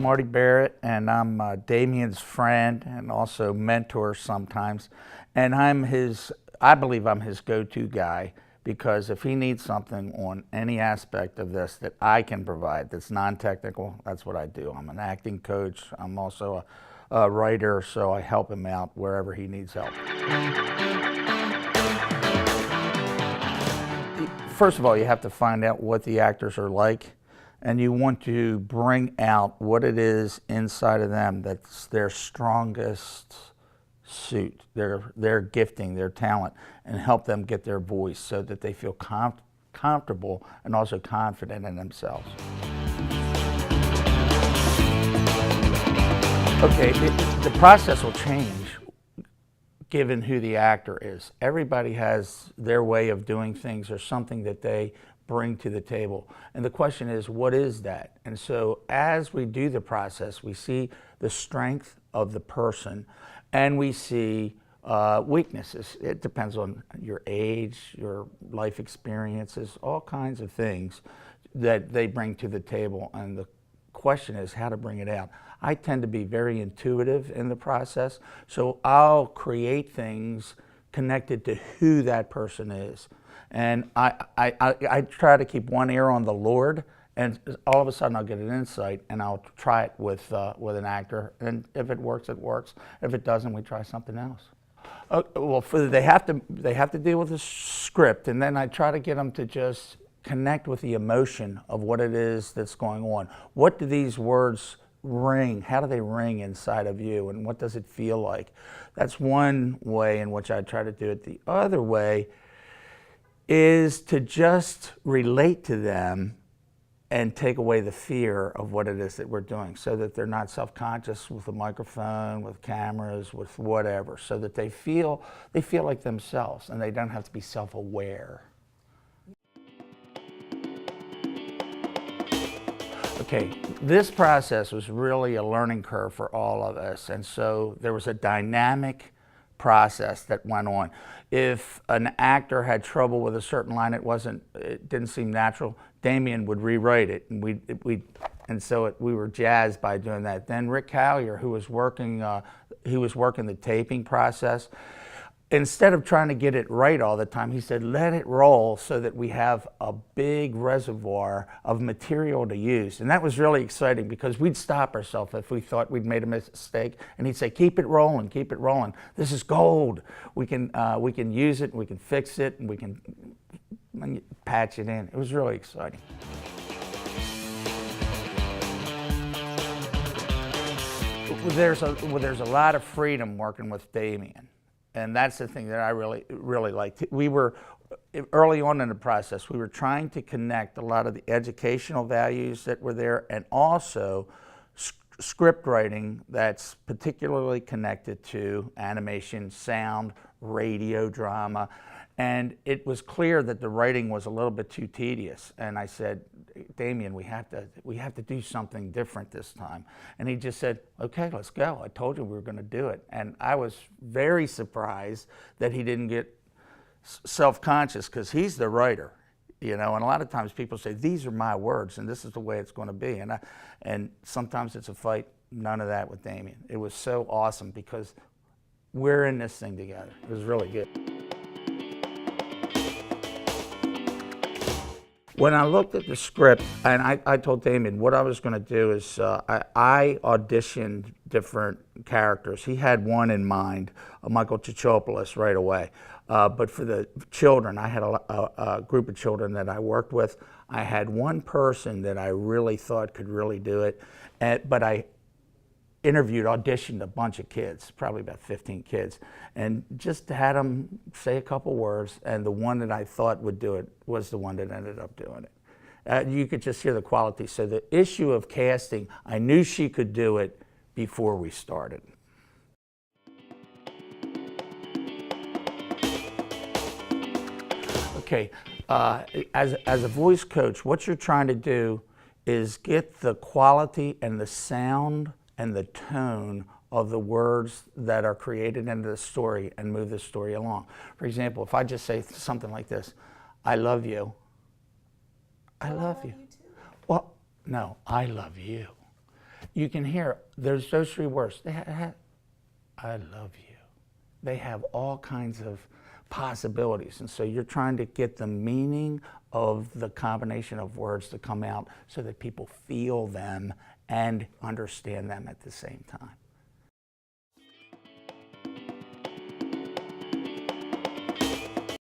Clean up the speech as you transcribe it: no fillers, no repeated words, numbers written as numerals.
Marty Barrett, and I'm Damien's friend and also mentor sometimes. And I believe I'm his go-to guy, because if he needs something on any aspect of this that I can provide that's non-technical, that's what I do. I'm an acting coach. I'm also a writer, so I help him out wherever he needs help. First of all, you have to find out what the actors are like, and you want to bring out what it is inside of them that's their strongest suit, their gifting, their talent, and help them get their voice so that they feel comfortable and also confident in themselves. Okay, the process will change given who the actor is. Everybody has their way of doing things or something that they bring to the table. And the question is, what is that? And so as we do the process, we see the strength of the person and we see weaknesses. It depends on your age, your life experiences, all kinds of things that they bring to the table. And the question is how to bring it out. I tend to be very intuitive in the process, so I'll create things connected to who that person is. And I try to keep one ear on the Lord, and all of a sudden I'll get an insight, and I'll try it with an actor. And if it works, it works. If it doesn't, we try something else. Well, they have to deal with the script, and then I try to get them to just connect with the emotion of what it is that's going on. What do these words ring? How do they ring inside of you, and what does it feel like? That's one way in which I try to do it. The other way is to just relate to them and take away the fear of what it is that we're doing, so that they're not self-conscious with a microphone, with cameras, with whatever, so that they feel like themselves and they don't have to be self-aware. Okay, this process was really a learning curve for all of us, and so there was a dynamic process that went on. If an actor had trouble with a certain line, it didn't seem natural, Damien would rewrite it, and we were jazzed by doing that. Then Rick Collier, who was working the taping process, instead of trying to get it right all the time, he said, let it roll so that we have a big reservoir of material to use. And that was really exciting, because we'd stop ourselves if we thought we'd made a mistake, and he'd say, keep it rolling, keep it rolling. This is gold. We can use it, we can fix it, and we can patch it in. It was really exciting. There's a lot of freedom working with Damien. And that's the thing that I really liked. We were, early on in the process, we were trying to connect a lot of the educational values that were there, and also script writing that's particularly connected to animation, sound, radio drama. And it was clear that the writing was a little bit too tedious. And I said, Damien, we have to do something different this time. And he just said, okay, let's go. I told you we were going to do it. And I was very surprised that he didn't get self-conscious, because he's the writer, you know. And a lot of times people say, these are my words, and this is the way it's going to be. And sometimes it's a fight. None of that with Damien. It was so awesome, because we're in this thing together. It was really good. When I looked at the script, and I told Damien what I was going to do is I auditioned different characters. He had one in mind, Michael Chichopoulos, right away. But for the children, I had a group of children that I worked with. I had one person that I really thought could really do it, but I auditioned a bunch of kids, probably about 15 kids, and just had them say a couple words, and the one that I thought would do it was the one that ended up doing it. You could just hear the quality. So the issue of casting, I knew she could do it before we started. Okay, as a voice coach, what you're trying to do is get the quality and the sound and the tone of the words that are created into the story and move the story along. For example, if I just say something like this, I love you. I love you. Well, no, I love you. you can hear there's those three words. I love you. They have all kinds of possibilities. And so you're trying to get the meaning of the combination of words to come out so that people feel them and understand them at the same time.